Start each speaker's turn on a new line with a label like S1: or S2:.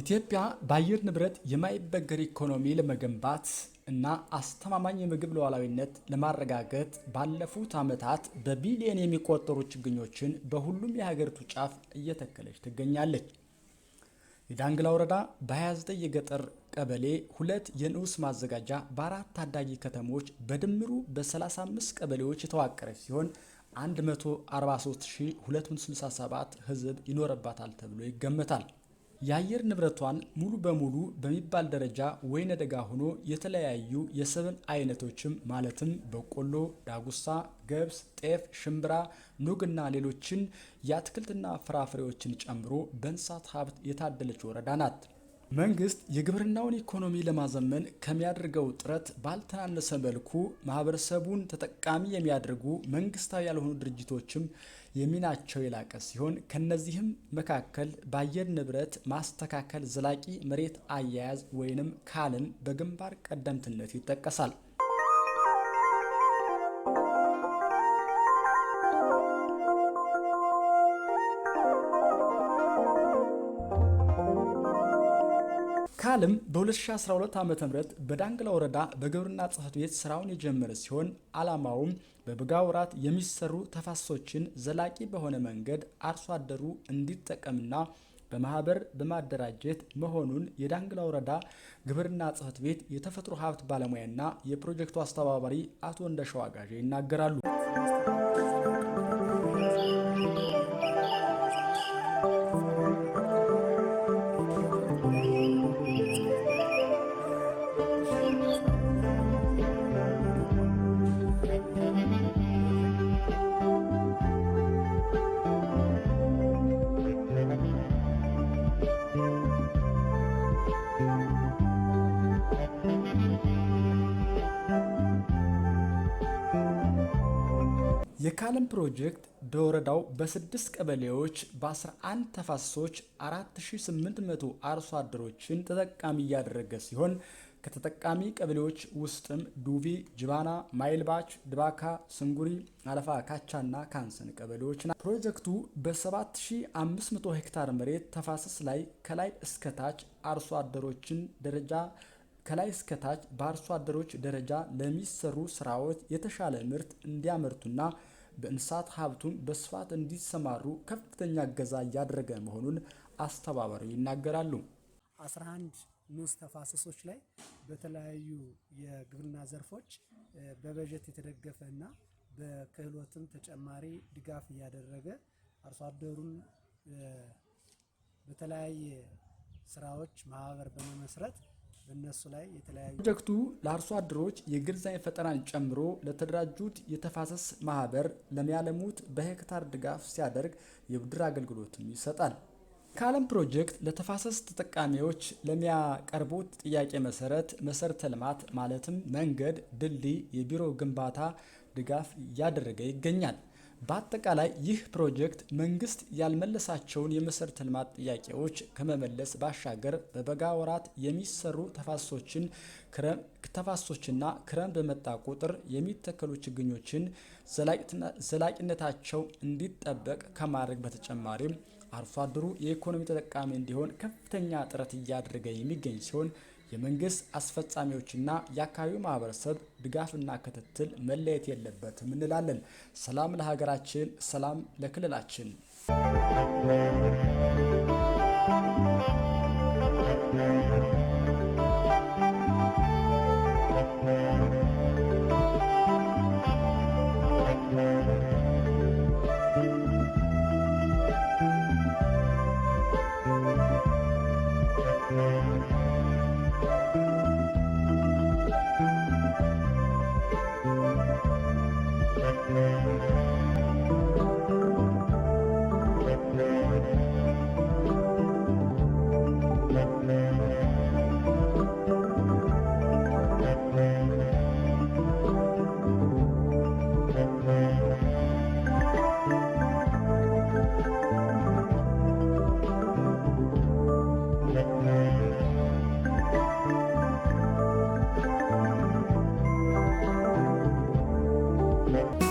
S1: ኢትዮጵያ በአየር ንብረት የማይበገር ኢኮኖሚ ለመገንባት እና አስተማማኝ የምግብ ሉዓላዊነት ለማረጋገጥ ባለፉት ዓመታት በቢሊዮን የሚቆጠሩ ችግኞችን በሁሉም የሀገሪቱ ጫፍ እየተከለች ትገኛለች። የዳንግላ ወረዳ በ29 የገጠር ቀበሌ 2 የንዑስ ማዘጋጃ በ4 ታዳጊ ከተሞች በድምሩ በ35 ቀበሌዎች የተዋቀረች ሲሆን 143267 ሕዝብ ይኖርባታል ተብሎ ይገመታል። የአየር ንብረቷን ሙሉ በሙሉ በሚባል ደረጃ ወይነ ደጋ ሆኖ የተለያዩ የሰብል አይነቶችም ማለትም በቆሎ፣ ዳጉሳ፣ ገብስ፣ ጤፍ፣ ሽምብራ፣ ኑግና ሌሎችን የአትክልትና ፍራፍሬዎችን ጨምሮ በእንስሳት ሀብት የታደለች ወረዳ ናት። መንግስት የግብርናውን ኢኮኖሚ ለማዘመን ከሚያደርገው ጥረት ባልተናነሰ መልኩ ማህበረሰቡን ተጠቃሚ የሚያደርጉ መንግስታዊ ያልሆኑ ድርጅቶችም የሚናቸው የላቀ ሲሆን ከነዚህም መካከል በአየር ንብረት ማስተካከል ዘላቂ መሬት አያያዝ ወይንም ካልም በግንባር ቀደምትነት ይጠቀሳል። ካልም በ2012 ዓ.ም በዳንግላ ወረዳ በግብርና ጽሕፈት ቤት ስራውን የጀመረ ሲሆን ዓላማውም በበጋ ወራት የሚሰሩ ተፋሰሶችን ዘላቂ በሆነ መንገድ አርሶ አደሩ እንዲጠቀምና በማህበር በማደራጀት መሆኑን የዳንግላ ወረዳ ግብርና ጽሕፈት ቤት የተፈጥሮ ሀብት ባለሙያና የፕሮጀክቱ አስተባባሪ አቶ እንደሻው አጋዤ ይናገራሉ። የካለም ፕሮጀክት በወረዳው በ6 ቀበሌዎች በ11 ተፋሰሶች 4800 አርሶ አደሮችን ተጠቃሚ እያደረገ ሲሆን ከተጠቃሚ ቀበሌዎች ውስጥም ዱቪ፣ ጅባና፣ ማይልባች፣ ድባካ፣ ስንጉሪ፣ አለፋ፣ ካቻና ካንሰን ቀበሌዎች ናቸው። ፕሮጀክቱ በ7500 ሄክታር መሬት ተፋሰስ ላይ ከላይ እስከታች አርሶ አደሮችን ደረጃ በአርሶ አደሮች ደረጃ ለሚሰሩ ስራዎች የተሻለ ምርት እንዲያመርቱና በእንስሳት ሀብቱን በስፋት እንዲሰማሩ ከፍተኛ እገዛ እያደረገ መሆኑን አስተባባሪው ይናገራሉ።
S2: 11 ንዑስ ተፋሰሶች ላይ በተለያዩ የግብርና ዘርፎች በበጀት የተደገፈና በክህሎትም ተጨማሪ ድጋፍ እያደረገ አርሶ አደሩን በተለያየ ስራዎች ማህበር በመመስረት በእነሱ ላይ የተለያዩ
S1: ፕሮጀክቱ ለአርሶ አደሮች የግንዛቤ ፈጠራን ጨምሮ ለተደራጁት የተፋሰስ ማህበር ለሚያለሙት በሄክታር ድጋፍ ሲያደርግ የብድር አገልግሎትም ይሰጣል። ካለም ፕሮጀክት ለተፋሰስ ተጠቃሚዎች ለሚያቀርቡት ጥያቄ መሰረተ ልማት ማለትም መንገድ፣ ድልድይ፣ የቢሮ ግንባታ ድጋፍ እያደረገ ይገኛል። በአጠቃላይ ይህ ፕሮጀክት መንግስት ያልመለሳቸውን የመሰረተ ልማት ጥያቄዎች ከመመለስ ባሻገር በበጋ ወራት የሚሰሩ ተፋሰሶችና ክረምት በመጣ ቁጥር የሚተከሉ ችግኞችን ዘላቂነታቸው እንዲጠበቅ ከማድረግ በተጨማሪም አርሶ አደሩ የኢኮኖሚ ተጠቃሚ እንዲሆን ከፍተኛ ጥረት እያደረገ የሚገኝ ሲሆን የመንግስት አስፈጻሚዎችና የአካባቢው ማህበረሰብ ድጋፍና ክትትል መለየት የለበትም እንላለን። ሰላም ለሀገራችን፣ ሰላም ለክልላችን።
S3: እናመሰግናለን።